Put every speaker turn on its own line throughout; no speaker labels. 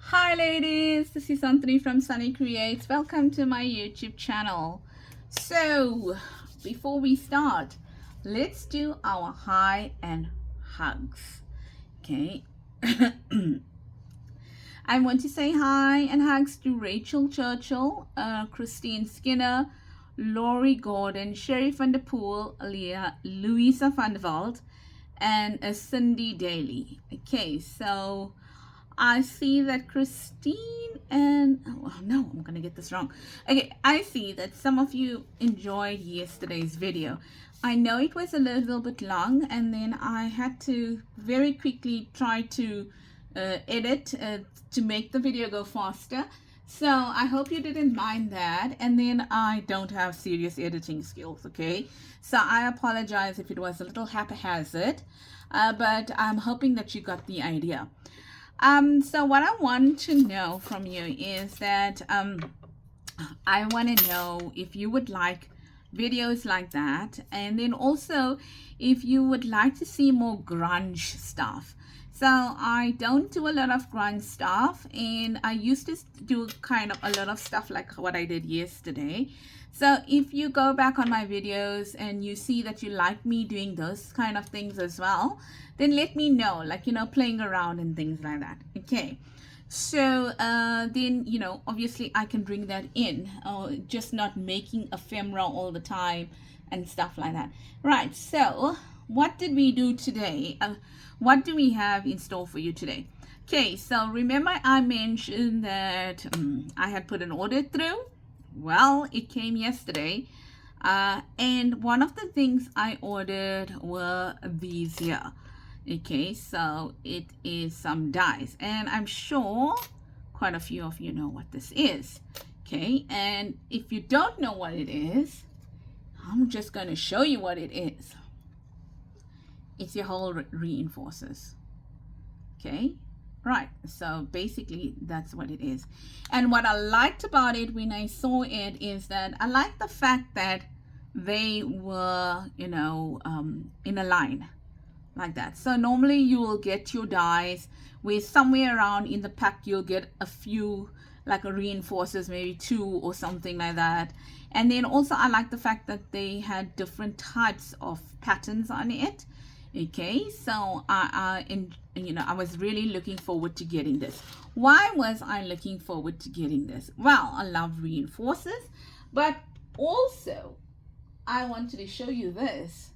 Hi ladies, this is Anthony from Sunny Creates. Welcome to my YouTube channel. So before we start, let's do our hi and hugs. Okay. I want to say hi and hugs to Rachel Churchill, Christine Skinner, Laurie Gordon, Sherry van der Poel, Louisa van der Wald, and Cindy Daly. Okay, so I see that Christine and oh no, I'm gonna get this wrong. Okay, I see that some of you enjoyed yesterday's video. I know it was a little bit long, and then I had to very quickly try to edit to make the video go faster. So I hope you didn't mind that. And then I don't have serious editing skills, okay? So I apologize if it was a little haphazard, but I'm hoping that you got the idea. So what I want to know from you is that I want to know if you would like videos like that, and then also if you would like to see more grunge stuff. So I don't do a lot of grunge stuff, and I used to do kind of a lot of stuff like what I did yesterday. So if you go back on my videos and you see that you like me doing those kind of things as well, then let me know, like, you know, playing around and things like that. Okay. So then, you know, obviously I can bring that in, just not making ephemera all the time and stuff like that. Right. So what did we do today? What do we have in store for you today? Okay. So remember I mentioned that I had put an order through. Well, it came yesterday. And one of the things I ordered were these here. Okay, so it is some dies, and I'm sure quite a few of you know what this is. Okay, and if you don't know what it is, I'm just going to show you what it is. It's your whole re-inforcers. Okay, right, so basically that's what it is. And what I liked about it when I saw it is that I liked the fact that they were, you know, in a line like that. So normally you will get your dies where somewhere around in the pack you'll get a few, like a re-inforcers, maybe 2 or something like that. And then also I like the fact that they had different types of patterns on it. Okay, so you know, I was really looking forward to getting this. Why was I looking forward to getting this? Well, I love re-inforcers, but also I wanted to show you this.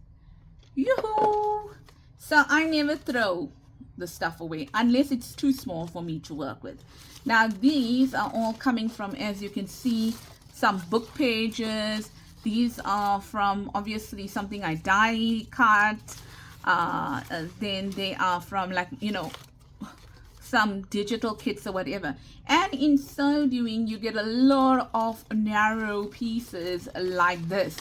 Yoo-hoo! So I never throw the stuff away unless it's too small for me to work with. Now these are all coming from, as you can see, some book pages. These are from obviously something I die cut. Then they are from, like, you know, some digital kits or whatever. And in so doing, you get a lot of narrow pieces like this.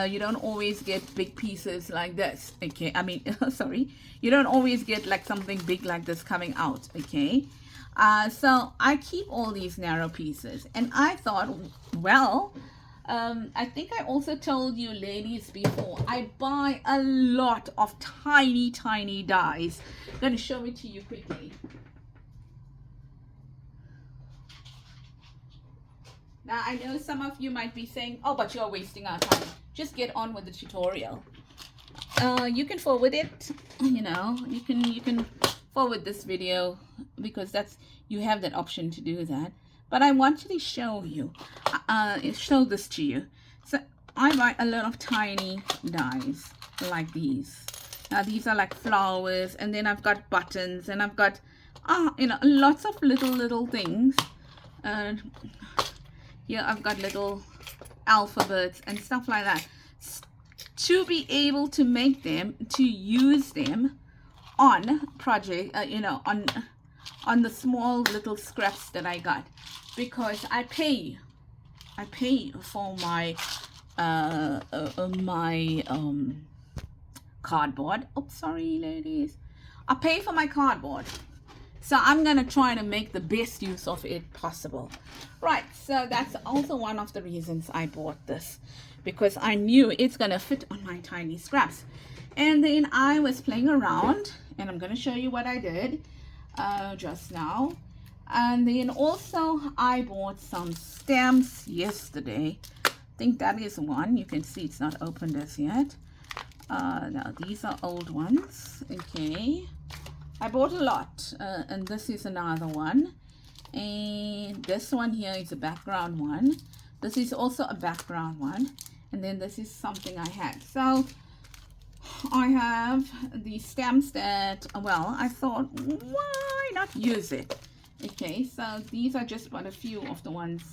You don't always get big pieces like this. Okay, I mean, sorry, you don't always get like something big like this coming out. Okay, so I keep all these narrow pieces, and I thought, well, I think I also told you ladies before, I buy a lot of tiny dies. I'm going to show it to you quickly. Now I know some of you might be saying, oh, but you're wasting our time. Just get on with the tutorial. You can forward it, you know, you can forward this video, because that's, you have that option to do that. But I wanted to show you, show this to you. So I buy a lot of tiny dies like these. Now these are like flowers, and then I've got buttons, and I've got, you know, lots of little things. Here I've got little alphabets and stuff like that, to be able to make them, to use them on project, you know, on the small little scraps that I got, because I pay for my cardboard. Oops, sorry ladies, I pay for my cardboard. So I'm going to try to make the best use of it possible. Right, so that's also one of the reasons I bought this, because I knew it's going to fit on my tiny scraps. And then I was playing around, and I'm going to show you what I did just now. And then also I bought some stamps yesterday. I think that is one. You can see it's not opened as yet. Now these are old ones. Okay, I bought a lot, and this is another one, and this one here is a background one. This is also a background one, and then this is something I had. So I have the stamps that, well, I thought, why not use it? Okay, so these are just but a few of the ones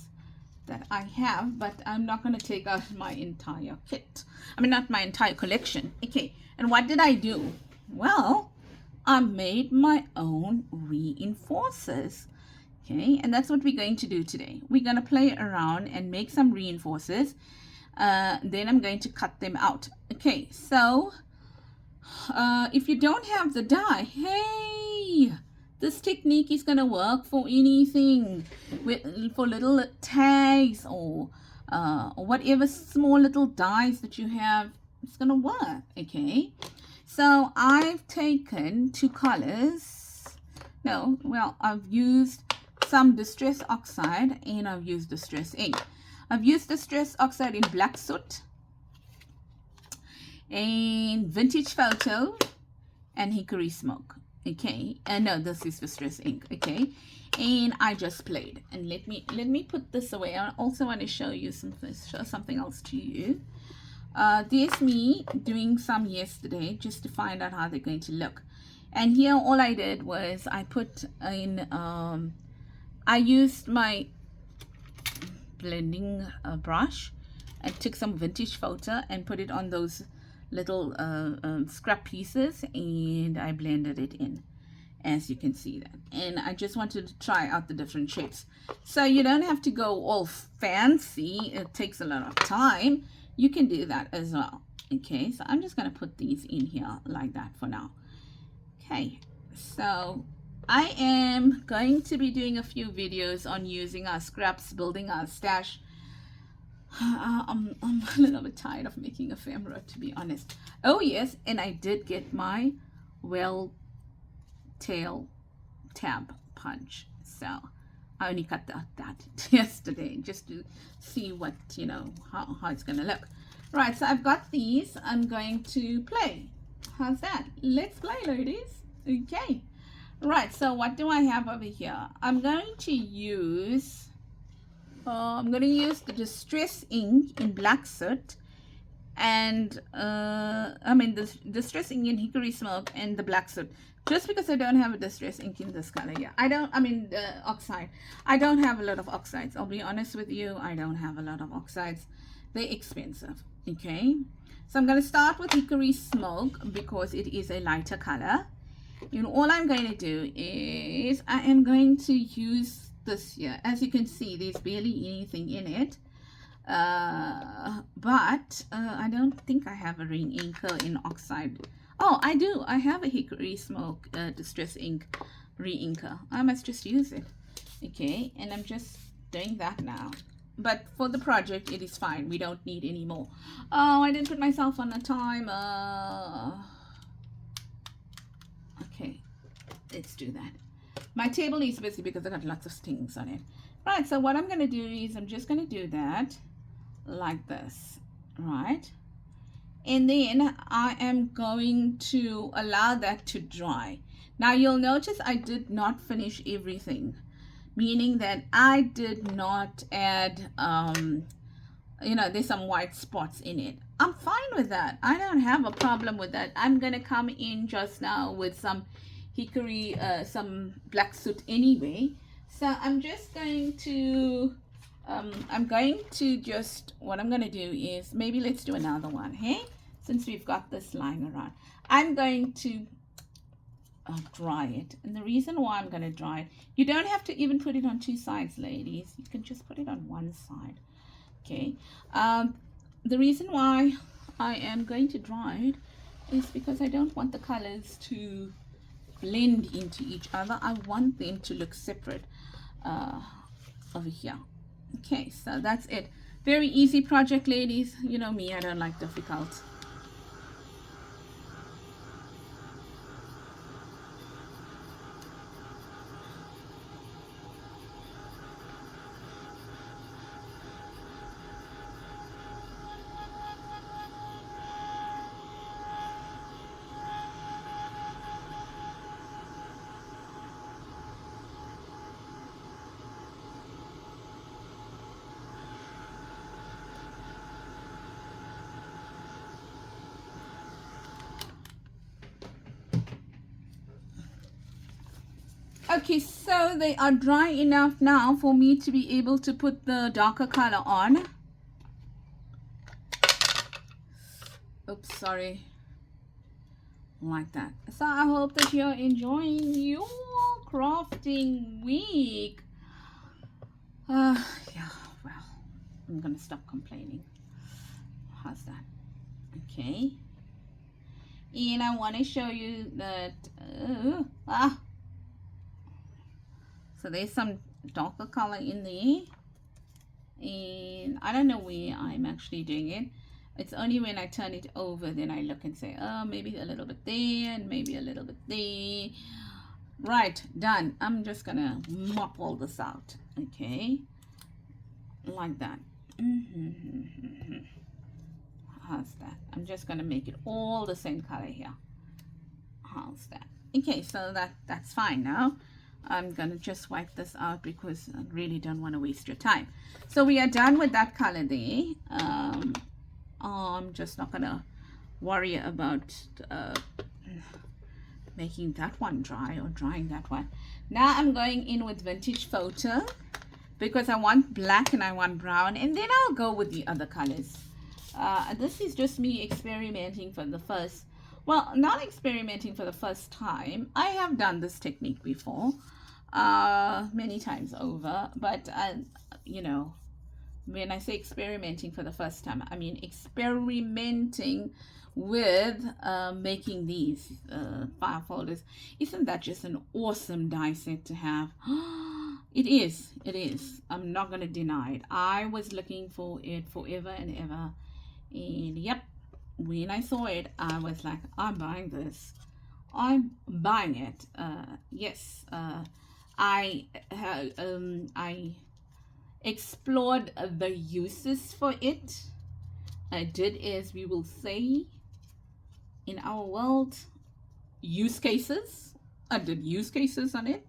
that I have, but I'm not going to take out my entire kit. I mean, not my entire collection. Okay, and what did I do? Well, I made my own reinforcers. Okay, and that's what we're going to do today. We're going to play around and make some reinforcers. Then I'm going to cut them out. Okay, so if you don't have the die, hey, this technique is going to work for anything, for little tags or whatever small little dies that you have. It's going to work. Okay, so I've taken two colors. No, well, I've used some distress oxide and I've used distress ink. I've used distress oxide in black soot and vintage photo and hickory smoke. Okay, and no, this is distress ink. Okay, and I just played. And let me put this away. I also want to show you something else to you. There's me doing some yesterday just to find out how they're going to look. And here all I did was I put in I used my blending brush and took some vintage photo and put it on those little scrap pieces, and I blended it in, as you can see that. And I just wanted to try out the different shapes, so you don't have to go all fancy. It takes a lot of time. You can do that as well. Okay, so I'm just going to put these in here like that for now. Okay, so I am going to be doing a few videos on using our scraps, building our stash. I'm a little bit tired of making ephemera, to be honest. Oh yes, and I did get my well tail tab punch. So I only cut that yesterday just to see what, you know, how it's gonna look. Right, so I've got these. I'm going to play. How's that? Let's play, ladies. Okay. Right, so what do I have over here? I'm going to use the distress ink in black soot, and the distress ink in hickory smoke and the black soot, just because I don't have a distress ink in this color. Yeah, oxide. I don't have a lot of oxides. I'll be honest with you, I don't have a lot of oxides. They're expensive. Okay, so I'm going to start with hickory smoke because it is a lighter color. And all I'm going to do is I am going to use this here. As you can see, there's barely anything in it, but I don't think I have a re-inker in oxide. Oh, I do. I have a hickory smoke distress ink re-inker. I must just use it. Okay, and I'm just doing that now. But for the project, it is fine. We don't need any more. Oh, I didn't put myself on a timer. Okay, let's do that. My table is busy because I got lots of things on it. Right, so what I'm going to do is I'm just going to do that like this, right? And then I am going to allow that to dry. Now you'll notice I did not finish everything, meaning that I did not add, there's some white spots in it. I'm fine with that. I don't have a problem with that. I'm going to come in just now with some hickory, some black soot anyway. So I'm just going to, what I'm going to do is, maybe let's do another one, hey? Since we've got this lying around. I'm going to dry it. And the reason why I'm going to dry it, you don't have to even put it on two sides, ladies. You can just put it on one side. Okay. The reason why I am going to dry it is because I don't want the colors to blend into each other. I want them to look separate over here. Okay, so that's it. Very easy project, ladies. You know me, I don't like difficult. Okay, so they are dry enough now for me to be able to put the darker color on. Oops, sorry. Like that. So I hope that you're enjoying your crafting week. Yeah, well, I'm gonna stop complaining. How's that? Okay. And I want to show you that so there's some darker color in there, and I don't know where I'm actually doing it. It's only when I turn it over then I look and say, oh, maybe a little bit there and maybe a little bit there. Right, done. I'm just gonna mop all this out. Okay, like that. How's that? I'm just gonna make it all the same color here. How's that? Okay, so that's fine now. I'm gonna just wipe this out because I really don't want to waste your time. So we are done with that color there. I'm just not gonna worry about making that one dry or drying that one. Now I'm going in with vintage photo because I want black and I want brown, and then I'll go with the other colors. This is just me experimenting for the first, well, not experimenting for the first time. I have done this technique before, many times over, but you know, when I say experimenting for the first time, I mean experimenting with making these file folders. Isn't that just an awesome die set to have? It is. I'm not going to deny it. I was looking for it forever and ever. And yep, when I saw it, I was like, I'm buying this. I'm buying it. Yes. I explored the uses for it. I did, as we will say in our world, use cases. I did use cases on it,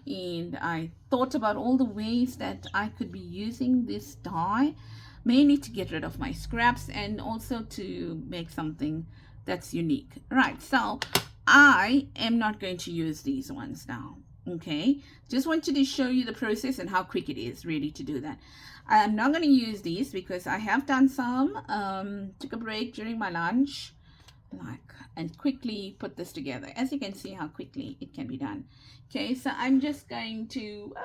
and I thought about all the ways that I could be using this die, mainly to get rid of my scraps and also to make something that's unique. Right, so I am not going to use these ones now. Okay, just wanted to show you the process and how quick it is really to do that. I'm not going to use these because I have done some, took a break during my lunch, and quickly put this together. As you can see how quickly it can be done. Okay, so I'm just going to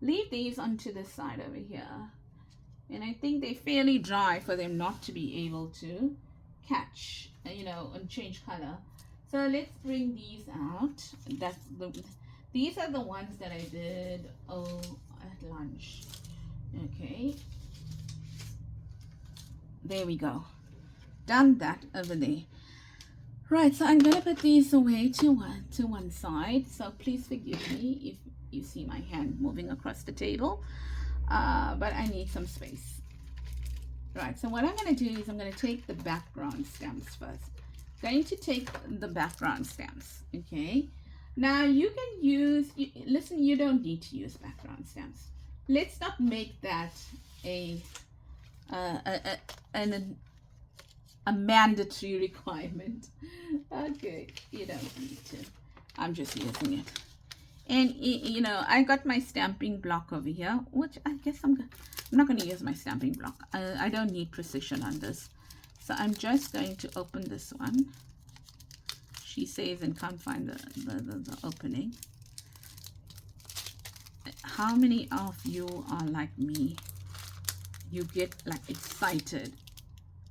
leave these onto the side over here. And I think they're fairly dry for them not to be able to catch, you know, and change color. So let's bring these out. These are the ones that I did at lunch. Okay, there we go. Done that over there. Right, so I'm gonna put these away to one side. So please forgive me if you see my hand moving across the table, but I need some space. Right, so what I'm gonna do is I'm gonna take the background stamps first. Going to take the background stamps. Okay, now you can use, listen, you don't need to use background stamps. Let's not make that a mandatory requirement. Okay, you don't need to. I'm just using it. And you know, I got my stamping block over here, which I guess I'm not going to use my stamping block. I don't need precision on this. So I'm just going to open this one. She says and can't find the opening. How many of you are like me? You get like excited.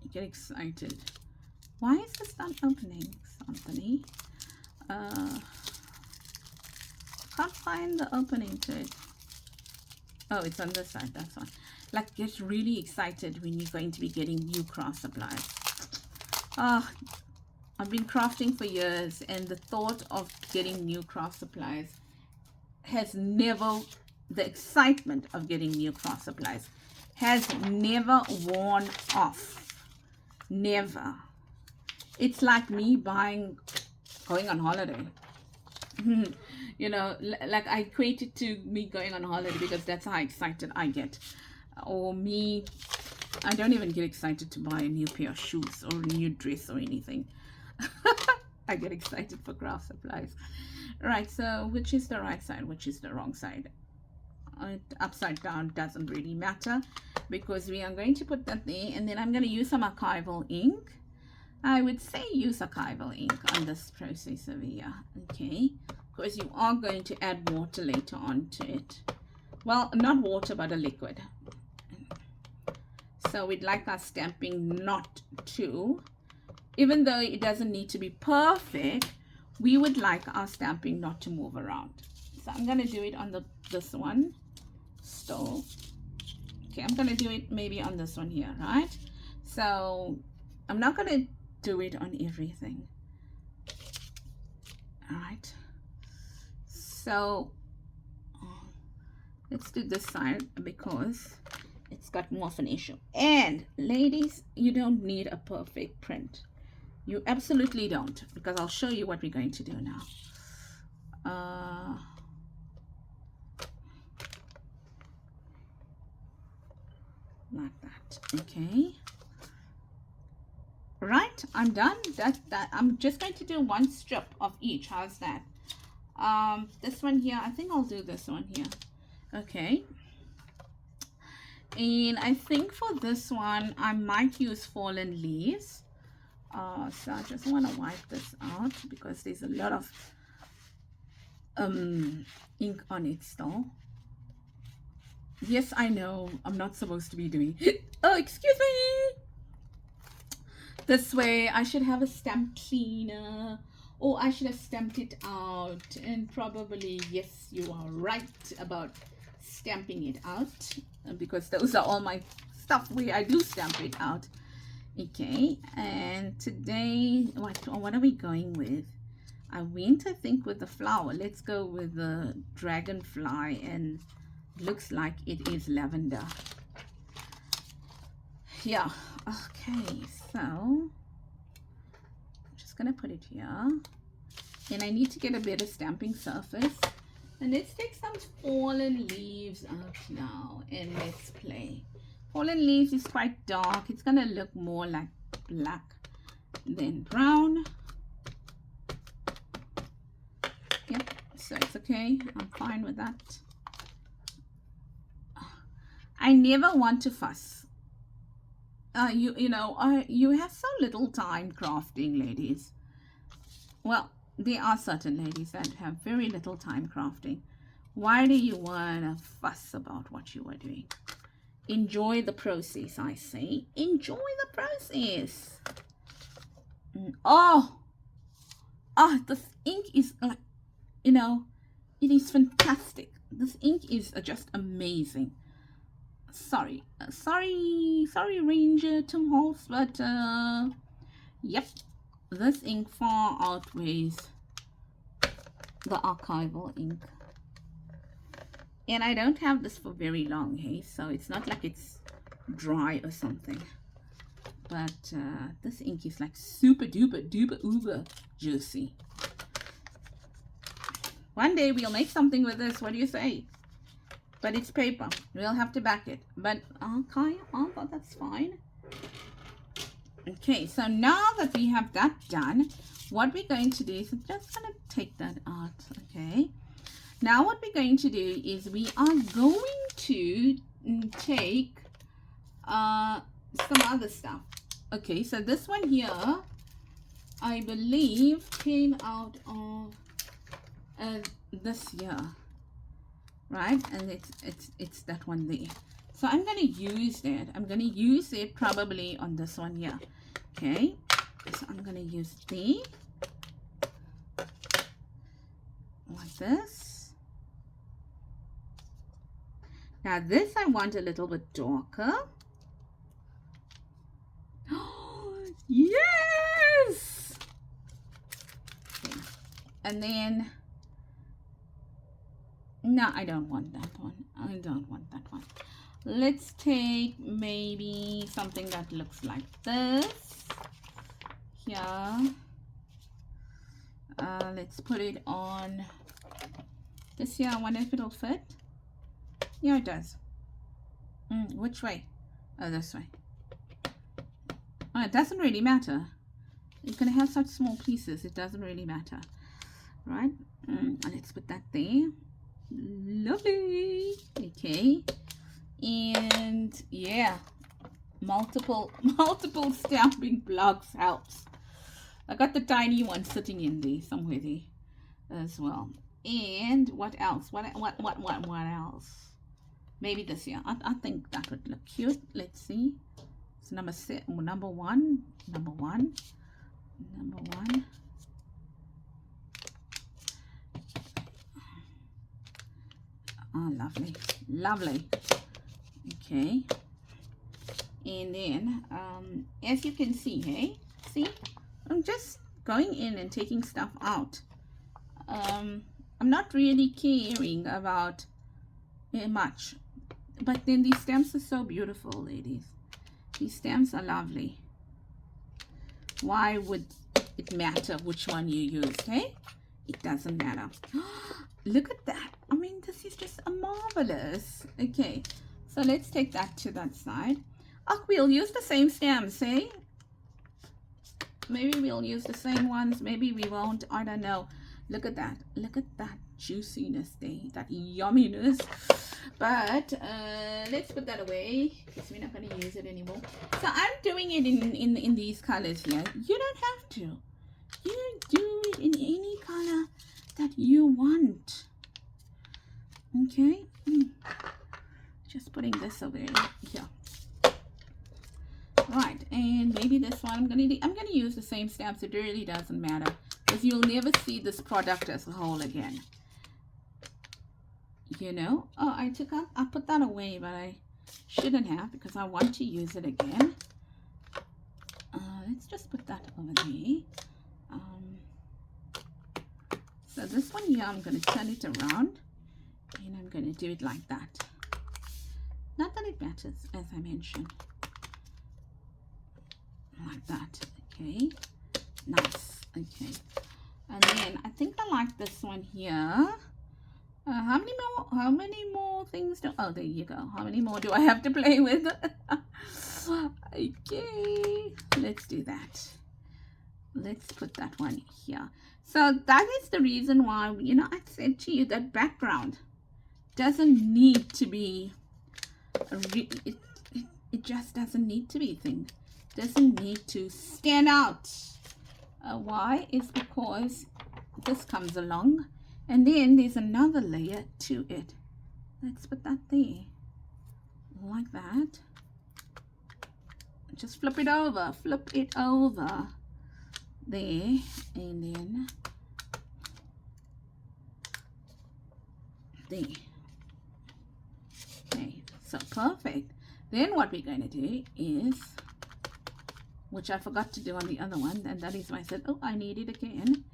You get excited. Why is this not opening, Anthony? Can't find the opening to it. Oh, it's on this side, that's one. Like, get really excited when you're going to be getting new craft supplies. I've been crafting for years, and the thought of getting new craft supplies has never, the excitement of getting new craft supplies has never worn off. Never. It's like me going on holiday. You know, like I equate it to me going on holiday because that's how excited I get. Or me, I don't even get excited to buy a new pair of shoes or a new dress or anything. I get excited for craft supplies. Right, so which is the right side, which is the wrong side? Upside down doesn't really matter because we are going to put that there, and then I'm going to use some archival ink. I would say use archival ink on this process over here, okay, because you are going to add water later on to it. Well, not water, but a liquid. So we'd like our stamping not to, even though it doesn't need to be perfect, we would like our stamping not to move around. So I'm going to do it on this one still. Okay, I'm going to do it maybe on this one here, right? So I'm not going to do it on everything. All right. So let's do this side because it's got more of an issue. And ladies, you don't need a perfect print. You absolutely don't, because I'll show you what we're going to do now. Like that. Okay. Right, I'm done. That I'm just going to do one strip of each. How's that? This one here, I think I'll do this one here. Okay. And I think for this one I might use fallen leaves. So I just want to wipe this out because there's a lot of ink on it still. Yes, I know I'm not supposed to be doing it. Oh, excuse me. This way I should have a stamp cleaner, or I should have stamped it out. And probably, yes, you are right about stamping it out, because those are all my stuff where I do stamp it out. Okay, and today what are we going with? I went, I think, with the flower. Let's go with the dragonfly, and looks like it is lavender. Yeah. Okay, so I'm just gonna put it here, and I need to get a better stamping surface. And let's take some fallen leaves out now, and let's play. Fallen leaves is quite dark. It's gonna look more like black than brown. Yep, so it's okay. I'm fine with that. I never want to fuss. You have so little time crafting, ladies. Well, there are certain ladies that have very little time crafting. Why do you want to fuss about what you are doing? Enjoy the process, I say. Enjoy the process. Oh, this ink is like, it is fantastic. This ink is just amazing. Sorry, Ranger Tim Holtz, but yep, this ink far outweighs the archival ink. And I don't have this for very long, hey, so it's not like it's dry or something. But this ink is like super duper duper uber juicy. One day we'll make something with this. What do you say? But it's paper. We'll have to back it. But okay, but that's fine. Okay, so now that we have that done, what we're going to do is I'm just going to take that out. Okay. Now what we're going to do is we are going to take some other stuff. Okay, so this one here, I believe, came out of this here. Right, and it's that one there. So I'm going to use that. I'm going to use it probably on this one here. Okay, so I'm going to use the like this. Now this I want a little bit darker. Oh, yes! Okay. And then no, I don't want that one. I don't want that one. Let's take maybe something that looks like this. Here. Let's put it on this here. I wonder if it'll fit. Yeah, it does. Which way? Oh, this way. Oh, it doesn't really matter. It's going to have such small pieces. It doesn't really matter. Right? Let's put that there. Lovely. Okay. And yeah, multiple stamping blocks helps. I got the tiny one sitting in there somewhere there as well. And what else? What else? Maybe this here. I think that would look cute. Let's see. It's number one. Oh, lovely. Okay. And then, as you can see, hey, see, I'm just going in and taking stuff out. I'm not really caring about much, but then these stamps are so beautiful, ladies. These stamps are lovely. Why would it matter which one you use, hey? It doesn't matter. Look at that. I mean, this is just a marvelous. Okay, so let's take that to that side. Oh, we'll use the same stamps, hey? Maybe we'll use the same ones. Maybe we won't. I don't know. Look at that. Look at that juiciness there. That yumminess. But let's put that away because we're not going to use it anymore. So I'm doing it in these colors here. You don't have to. You do it in any color that you want. Okay. Just putting this away here. Right, and maybe this one I'm gonna use the same stamps. It really doesn't matter because you'll never see this product as a whole again. You know. Oh, I put that away, but I shouldn't have because I want to use it again. Let's just put that over there. So this one here, I'm gonna turn it around, and I'm gonna do it like that. Not that it matters, as I mentioned. Like that. Okay, nice. Okay, and then I think I like this one here. How many more things do, oh, there you go. How many more do I have to play with? Okay, let's do that. Let's put that one here. So that is the reason why, you know, I said to you that background doesn't need to be it just doesn't need to be thing. Doesn't need to stand out. Why? Is because this comes along and then there's another layer to it. Let's put that there like that. Just flip it over there, and then there. Okay, so perfect. Then what we're going to do is, which I forgot to do on the other one, and that is why I said, oh, I need it again,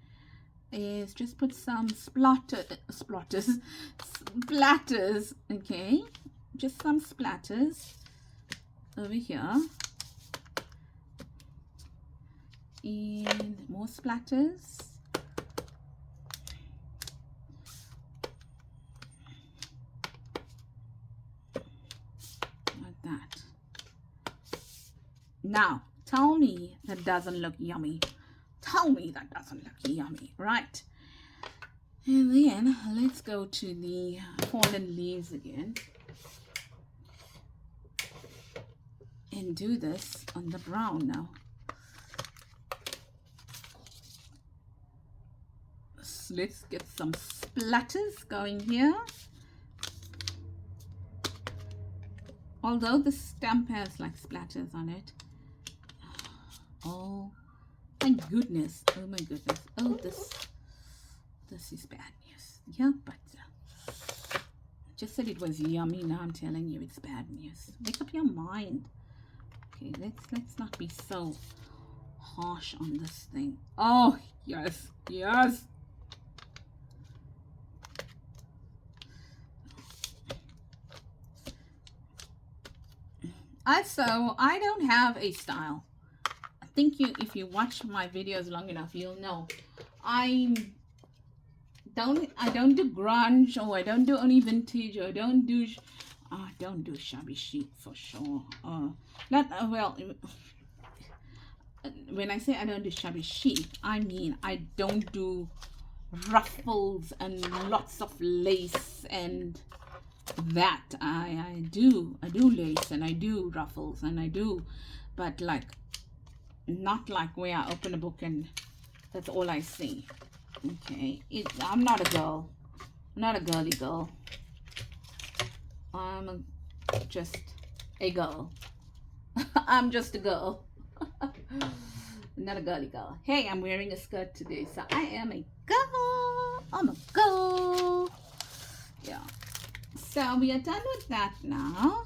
is just put some splatters, okay, just some splatters over here, and more splatters, like that. Now tell me that doesn't look yummy. Tell me that doesn't look yummy, right? And then let's go to the fallen leaves again and do this on the brown now. So let's get some splatters going here. Although the stamp has like splatters on it. Oh my goodness. Oh my goodness. Oh, this is bad news. Yeah, but just said it was yummy. Now I'm telling you it's bad news. Make up your mind. Okay, let's not be so harsh on this thing. Oh yes, yes. So I don't have a style. I think if you watch my videos long enough, you'll know I don't do grunge, or I don't do only vintage, or I don't do shabby chic for sure. Well, when I say I don't do shabby chic, I mean I don't do ruffles and lots of lace and that. I do lace and I do ruffles and I do, but like not like where I open a book and that's all I see. Okay, I'm not a girl. I'm not a girly girl. I'm just a girl. I'm just a girl. Not a girly girl. Hey, I'm wearing a skirt today, so I am a girl. I'm a girl. Yeah. So we are done with that now.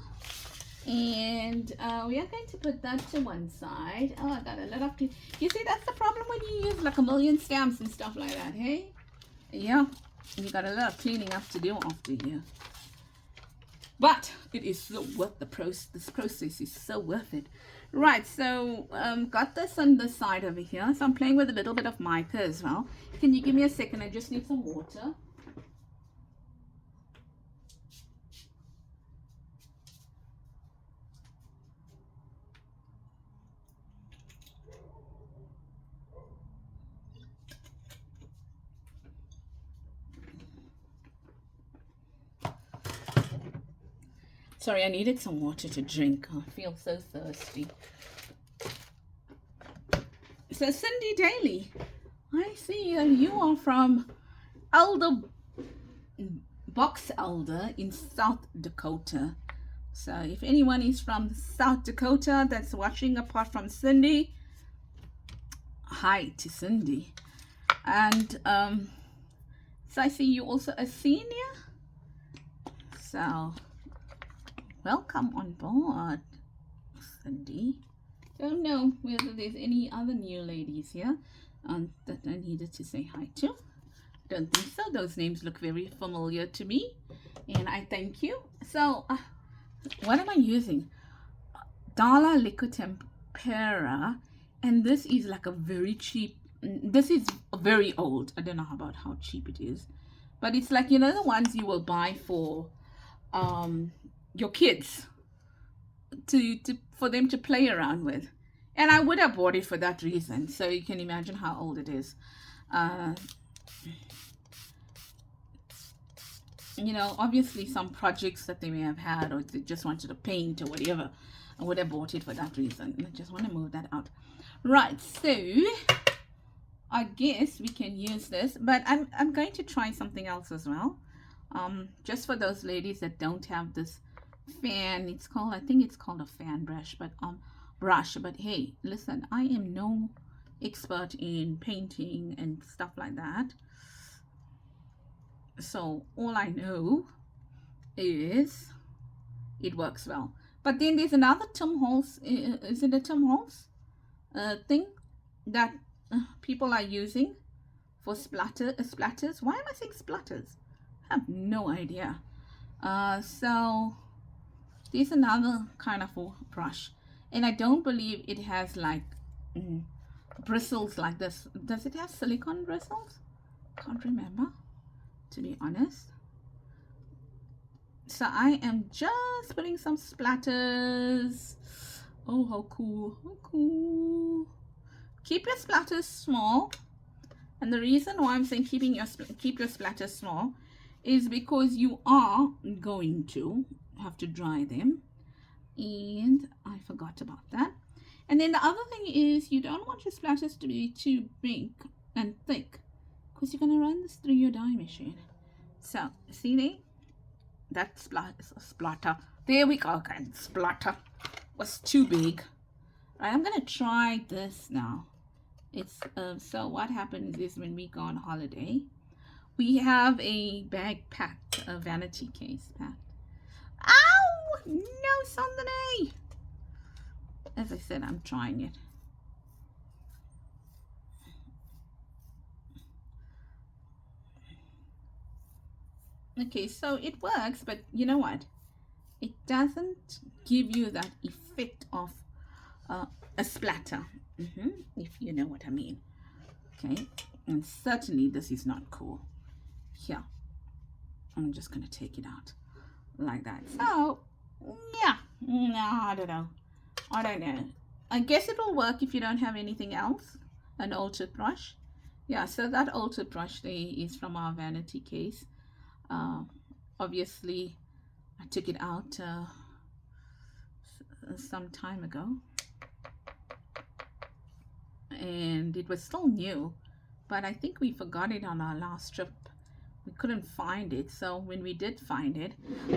And we are going to put that to one side. Oh, I got a lot of... You see, that's the problem when you use like a million stamps and stuff like that, hey? Yeah. You got a lot of cleaning up to do after you. But it is so worth the process. This process is so worth it. Right, so got this on the side over here. So I'm playing with a little bit of mica as well. Can you give me a second? I just need some water. Sorry, I needed some water to drink. I feel so thirsty. So Cindy Daly, I see you are from Box Elder in South Dakota. So if anyone is from South Dakota that's watching apart from Cindy, hi to Cindy. And so I see you also a senior. So welcome on board, Cindy. Don't know whether there's any other new ladies here that I needed to say hi to. Don't think so. Those names look very familiar to me, and I thank you. So, what am I using? Dala Liquid Tempera, and this is like a very cheap. This is very old. I don't know about how cheap it is, but it's like, you know, the ones you will buy for your kids for them to play around with. And I would have bought it for that reason, so you can imagine how old it is. You know, obviously some projects that they may have had, or they just wanted to paint or whatever, I would have bought it for that reason. I just want to move that out. Right, so I guess we can use this, but I'm going to try something else as well. Just for those ladies that don't have this fan, it's called, I think it's called a fan brush, but hey, listen, I am no expert in painting and stuff like that, so all I know is it works well. But then there's another Tim Holtz, is it a Tim Holtz thing that people are using for splatters. Why am I saying splatters? I have no idea. So there's another kind of a brush, and I don't believe it has like bristles like this. Does it have silicone bristles? Can't remember, to be honest. So I am just putting some splatters. Oh, how cool, how cool. Keep your splatters small, and the reason why I'm saying keep your splatters small is because you are going to have to dry them, and I forgot about that. And then the other thing is, you don't want your splatters to be too big and thick, because you're going to run this through your dye machine. So see there, that splatter, there we go. Okay, splatter was too big. Right, I'm going to try this now. It's so what happens is, when we go on holiday, we have a bag packed, a vanity case packed. Ow! No, Sunday! As I said, I'm trying it. Okay, so it works, but you know what? It doesn't give you that effect of a splatter, if you know what I mean. Okay, and certainly this is not cool. Here, I'm just gonna take it out like that. So yeah, no, I don't know. I guess it will work if you don't have anything else, an old toothbrush. Yeah, so that altered brush there is from our vanity case. Obviously I took it out some time ago, and it was still new, but I think we forgot it on our last trip. We couldn't find it, so when we did find it,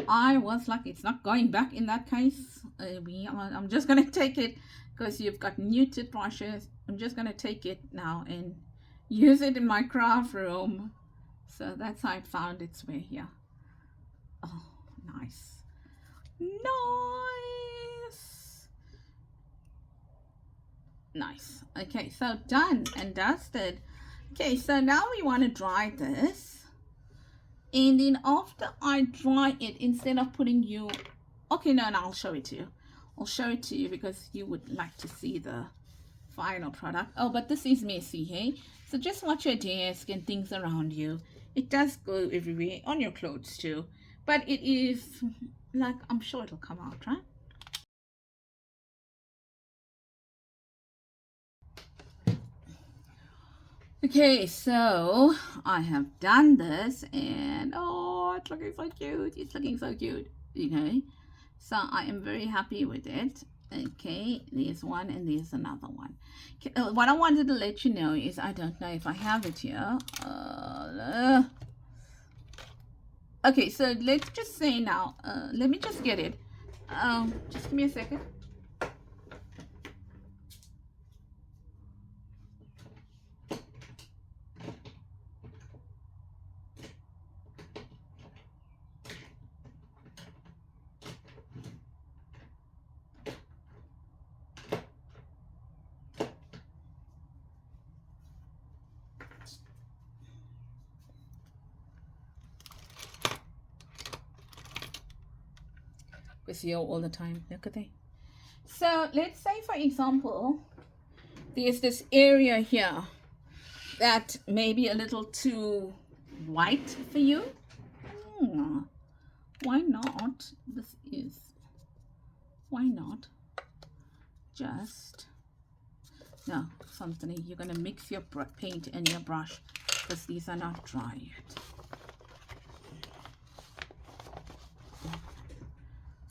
I was like, it's not going back in that case. I'm just gonna take it because you've got new toothbrushes. I'm just gonna take it now and use it in my craft room. So that's how it found its way here. Oh, nice. Nice. Okay, so done and dusted. Okay, so now we want to dry this. And then after I dry it, instead of putting you... Okay, no, I'll show it to you. I'll show it to you because you would like to see the final product. Oh, but this is messy, hey? So just watch your desk and things around you. It does go everywhere, on your clothes too. But it is, like, I'm sure it'll come out, right? Okay, so I have done this, and oh, it's looking so cute. It's looking so cute. Okay, so I am very happy with it. Okay, there's one and there's another one. Okay, what I wanted to let you know is, I don't know if I have it here. Okay, so let's just say now, let me just get it. Just give me a second. With you all the time. Look at that. So let's say, for example, there's this area here that may be a little too white for you. Why not? Why not just, no, something, you're going to mix your paint and your brush because these are not dry yet.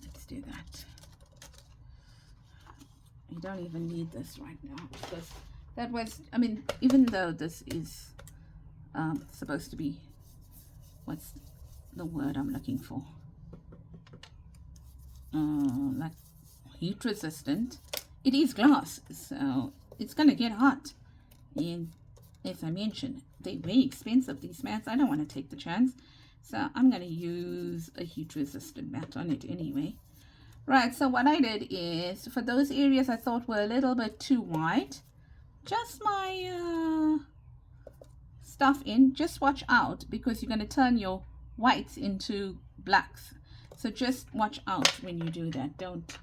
Let's do that. You don't even need this right now because that was, I mean, even though this is supposed to be, what's the word I'm looking for? Like heat resistant, it is glass, so it's gonna get hot. And as I mentioned, they're very expensive, these mats. I don't want to take the chance, so I'm gonna use a heat resistant mat on it anyway. Right, so what I did is, for those areas I thought were a little bit too white, just my stuff in, just watch out because you're going to turn your whites into blacks. So just watch out when you do that. Don't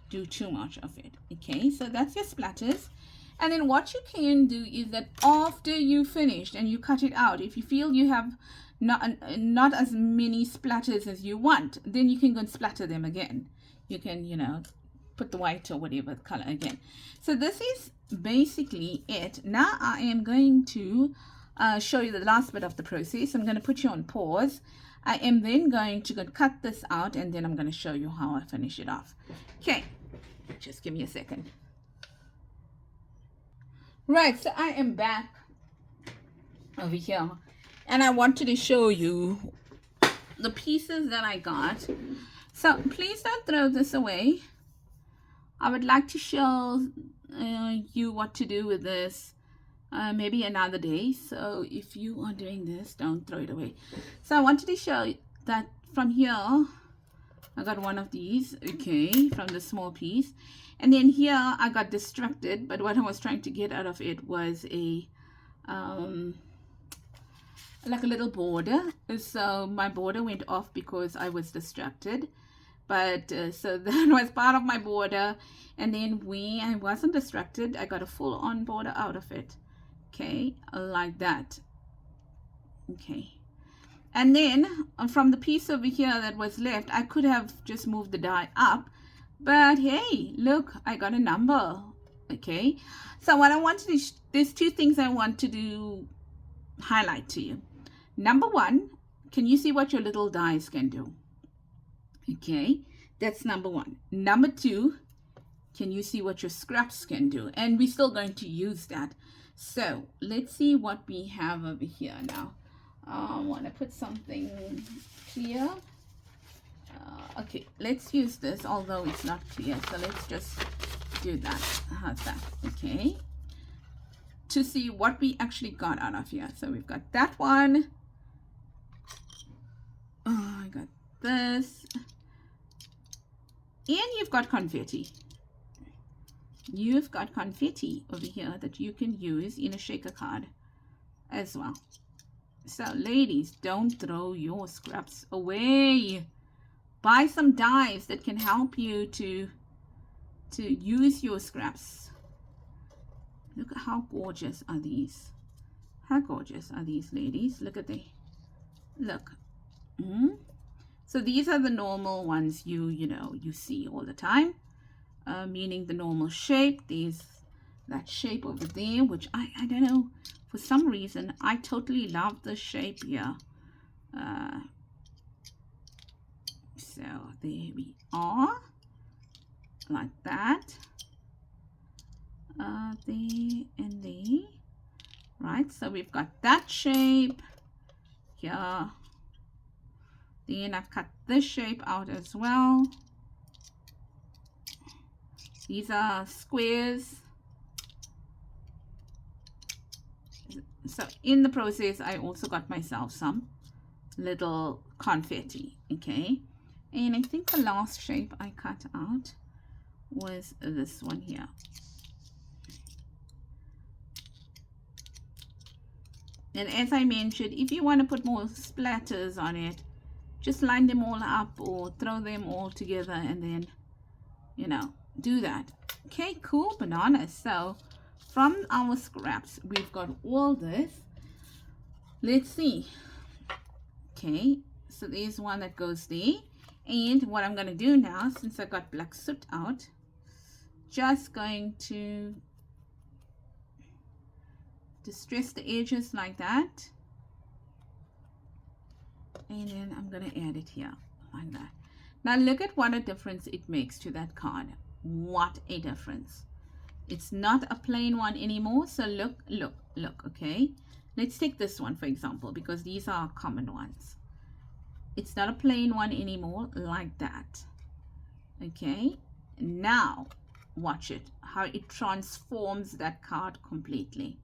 do too much of it. Okay, so that's your splatters. And then what you can do is that after you finished and you cut it out, if you feel you have not as many splatters as you want, then you can go and splatter them again. You can, you know, put the white or whatever color again. So this is basically it. Now I am going to show you the last bit of the process. I'm going to put you on pause. I am then going to go cut this out, and then I'm going to show you how I finish it off. Okay, just give me a second. Right, so I am back over here, and I wanted to show you the pieces that I got. So please don't throw this away. I would like to show you what to do with this maybe another day. So if you are doing this, don't throw it away. So I wanted to show you that from here I got one of these, okay, from the small piece, and then here I got distracted, but what I was trying to get out of it was a like a little border. So my border went off because I was distracted, but so that was part of my border. And then when I wasn't distracted, I got a full-on border out of it, okay, like that. Okay, and then from the piece over here that was left, I could have just moved the die up, but hey, look, I got a number. Okay, so what I want to do, there's two things I want to do highlight to you. Number one, can you see what your little dies can do? Okay, that's number one. Number two, can you see what your scraps can do? And we're still going to use that. So let's see what we have over here now. I want to put something clear. Okay, let's use this, although it's not clear. So let's just do that. How's that? Okay. To see what we actually got out of here. So we've got that one. Oh, I got this. And you've got confetti. You've got confetti over here that you can use in a shaker card as well. So ladies, don't throw your scraps away. Buy some dies that can help you to use your scraps. Look at how gorgeous are these. How gorgeous are these, ladies? Look at the look. So these are the normal ones you see all the time, meaning the normal shape. There's that shape over there, which I don't know, for some reason I totally love the shape here. So there we are, like that. There and there, right? So we've got that shape here. Then I've cut this shape out as well. These are squares. So in the process, I also got myself some little confetti, okay? And I think the last shape I cut out was this one here. And as I mentioned, if you want to put more splatters on it, just line them all up or throw them all together and then, do that. Okay, cool, bananas. So from our scraps, we've got all this. Let's see. Okay, so there's one that goes there. And what I'm going to do now, since I got black soot out, just going to distress the edges like that. And then I'm going to add it here like that. Now look at what a difference it makes to that card. What a difference. It's not a plain one anymore. So look, okay? Let's take this one, for example, because these are common ones. It's not a plain one anymore like that. Okay? Now, watch it. How it transforms that card completely.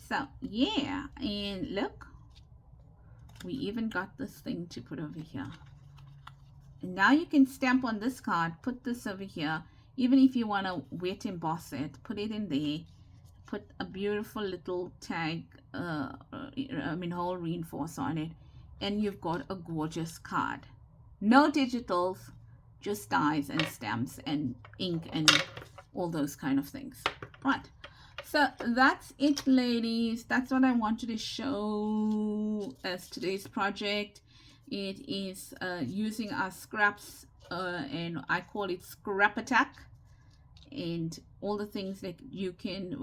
So, yeah. And look. We even got this thing to put over here. And now you can stamp on this card, put this over here. Even if you want to wet emboss it, put it in there. Put a beautiful little tag, whole reinforcer on it. And you've got a gorgeous card. No digitals, just dies and stamps and ink and all those kind of things. Right. So that's it, ladies. That's what I wanted to show as today's project. It is using our scraps, and I call it scrap attack, and all the things that you can,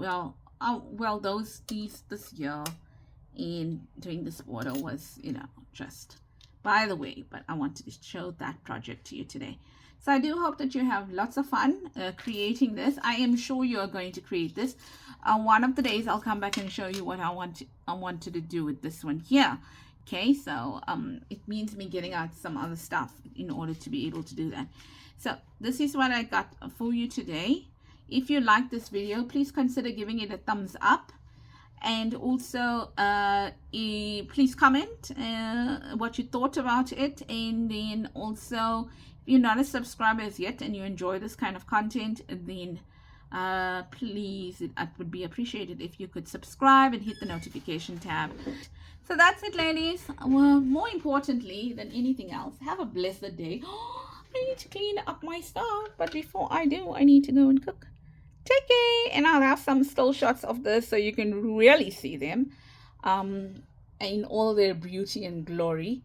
this year in doing this order was, just by the way, but I wanted to show that project to you today. So I do hope that you have lots of fun creating this. I am sure you are going to create this. One of the days I'll come back and show you what I wanted to do with this one here. Okay, so it means me getting out some other stuff in order to be able to do that. So this is what I got for you today. If you like this video, please consider giving it a thumbs up. And also please comment what you thought about it. And then also, if you're not a subscriber as yet and you enjoy this kind of content, then please, it would be appreciated if you could subscribe and hit the notification tab. So that's it, ladies. Well, more importantly than anything else, have a blessed day. I need to clean up my stuff, but before I do, I need to go and cook. Take care, and I'll have some still shots of this so you can really see them in all their beauty and glory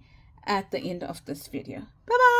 at the end of this video. Bye bye.